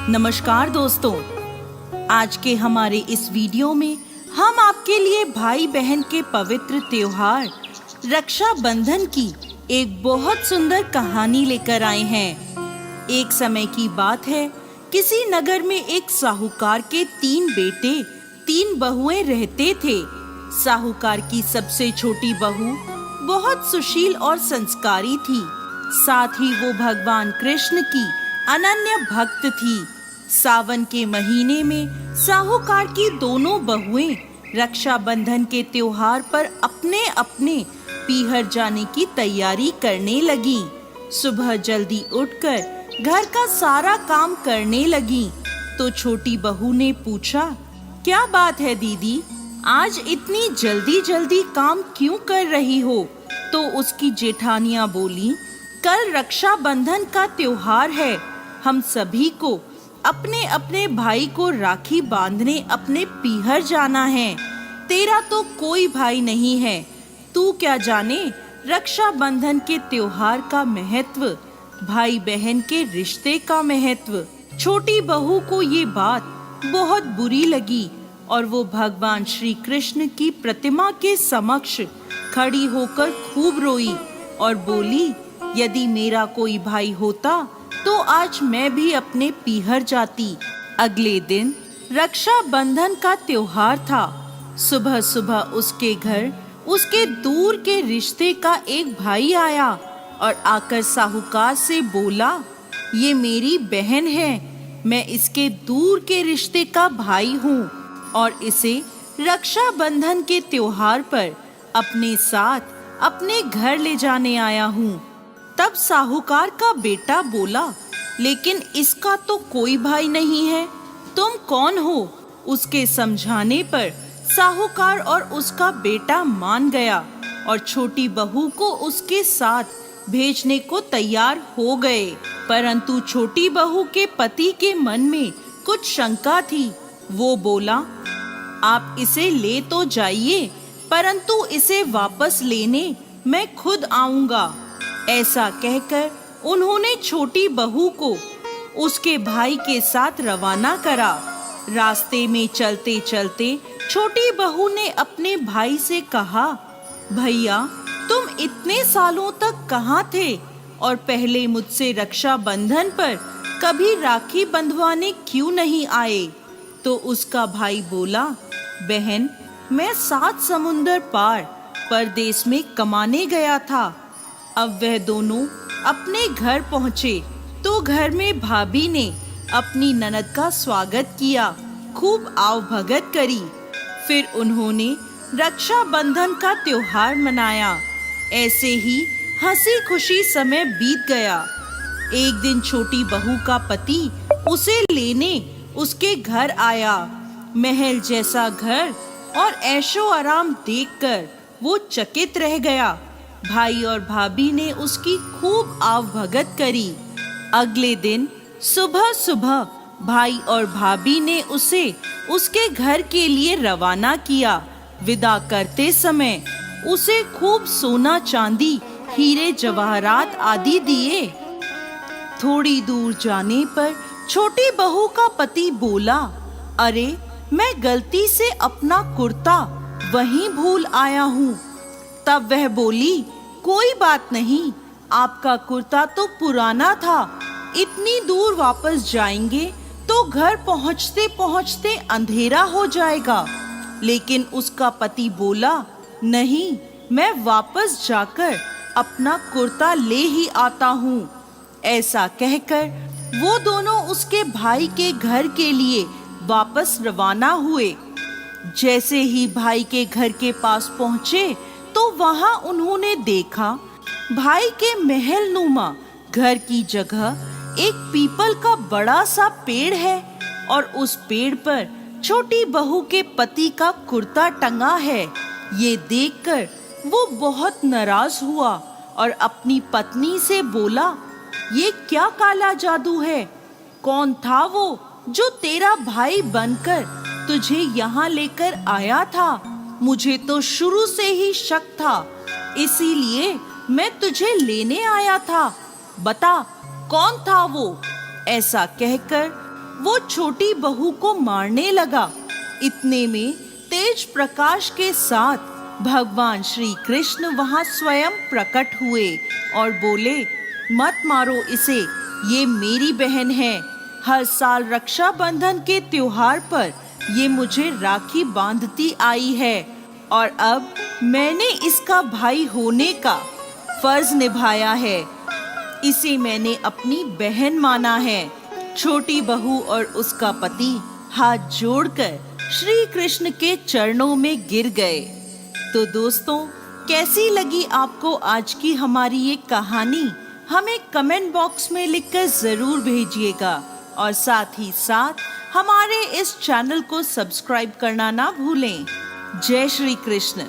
नमस्कार दोस्तों, आज के हमारे इस वीडियो में हम आपके लिए भाई बहन के पवित्र त्योहार रक्षाबंधन की एक बहुत सुंदर कहानी लेकर आए हैं। एक समय की बात है, किसी नगर में एक साहूकार के 3 बेटे 3 बहुएं रहते थे। साहूकार की सबसे छोटी बहू बहुत सुशील और संस्कारी थी। साथ ही वो भगवान कृष्ण की अनन्य भक्त थी। सावन के महीने में साहूकार की दोनों बहुएं रक्षाबंधन के त्योहार पर अपने अपने पीहर जाने की तैयारी करने लगी। सुबह जल्दी उठकर घर का सारा काम करने लगी तो छोटी बहू ने पूछा, क्या बात है दीदी, आज इतनी जल्दी जल्दी काम क्यों कर रही हो? तो उसकी जेठानियां बोली, कल रक्षाबंधन का त्योहार है, हम सभी को अपने अपने भाई को राखी बांधने अपने पीहर जाना है। तेरा तो कोई भाई नहीं है, तू क्या जाने रक्षाबंधन के त्योहार का महत्व, भाई बहन के रिश्ते का महत्व। छोटी बहू को ये बात बहुत बुरी लगी और वो भगवान श्री कृष्ण की प्रतिमा के समक्ष खड़ी होकर खूब रोई और बोली, यदि मेरा कोई भाई होता तो आज मैं भी अपने पीहर जाती। अगले दिन रक्षाबंधन का त्योहार था। सुबह सुबह उसके घर उसके दूर के रिश्ते का एक भाई आया और आकर साहूकार से बोला, ये मेरी बहन है, मैं इसके दूर के रिश्ते का भाई हूँ और इसे रक्षाबंधन के त्योहार पर अपने साथ अपने घर ले जाने आया हूँ। तब साहूकार का बेटा बोला, लेकिन इसका तो कोई भाई नहीं है, तुम कौन हो? उसके समझाने पर साहूकार और उसका बेटा मान गया और छोटी बहू को उसके साथ भेजने को तैयार हो गए। परंतु छोटी बहू के पति के मन में कुछ शंका थी। वो बोला, आप इसे ले तो जाइए, परंतु इसे वापस लेने मैं खुद आऊंगा। ऐसा कहकर उन्होंने छोटी बहू को उसके भाई के साथ रवाना करा। रास्ते में चलते चलते छोटी बहू ने अपने भाई से कहा, भैया तुम इतने सालों तक कहाँ थे और पहले मुझसे रक्षाबंधन पर कभी राखी बंधवाने क्यों नहीं आए? तो उसका भाई बोला, बहन मैं 7 समुंदर पार परदेश में कमाने गया था। अब वह दोनों अपने घर पहुँचे तो घर में भाभी ने अपनी ननद का स्वागत किया, खूब आव भगत करी। फिर उन्होंने रक्षाबंधन का त्योहार मनाया। ऐसे ही हंसी खुशी समय बीत गया। एक दिन छोटी बहू का पति उसे लेने उसके घर आया। महल जैसा घर और ऐशो आराम देखकर वो चकित रह गया। भाई और भाभी ने उसकी खूब आव भगत करी। अगले दिन सुबह सुबह भाई और भाभी ने उसे उसके घर के लिए रवाना किया। विदा करते समय उसे खूब सोना चांदी हीरे जवाहरात आदि दिए। थोड़ी दूर जाने पर छोटी बहू का पति बोला, अरे मैं गलती से अपना कुर्ता वहीं भूल आया हूँ। तब वह बोली, कोई बात नहीं, आपका कुर्ता तो पुराना था, इतनी दूर वापस जाएंगे तो घर पहुँचते पहुँचते अंधेरा हो जाएगा। लेकिन उसका पति बोला, नहीं, मैं वापस जाकर अपना कुर्ता ले ही आता हूँ। ऐसा कहकर वो दोनों उसके भाई के घर के लिए वापस रवाना हुए। जैसे ही भाई के घर के पास पहुँचे तो वहां उन्होंने देखा, भाई के महल नुमा घर की जगह एक पीपल का बड़ा सा पेड़ है और उस पेड़ पर छोटी बहू के पति का कुर्ता टंगा है। ये देखकर वो बहुत नाराज हुआ और अपनी पत्नी से बोला, ये क्या काला जादू है? कौन था वो जो तेरा भाई बनकर तुझे यहाँ लेकर आया था? मुझे तो शुरू से ही शक था, इसीलिए मैं तुझे लेने आया था। बता कौन था वो? ऐसा कहकर वो छोटी बहू को मारने लगा। इतने में तेज प्रकाश के साथ भगवान श्री कृष्ण वहां स्वयं प्रकट हुए और बोले, मत मारो इसे, ये मेरी बहन है। हर साल रक्षाबंधन के त्योहार पर ये मुझे राखी बांधती आई है और अब मैंने इसका भाई होने का फर्ज निभाया है। इसे मैंने अपनी बहन माना है। छोटी बहू और उसका पति हाथ जोड़कर श्री कृष्ण के चरणों में गिर गए। तो दोस्तों, कैसी लगी आपको आज की हमारी ये कहानी? हमें कमेंट बॉक्स में लिखकर जरूर भेजिएगा और साथ ही साथ हमारे इस चैनल को सब्सक्राइब करना ना भूलें। जय श्री कृष्ण।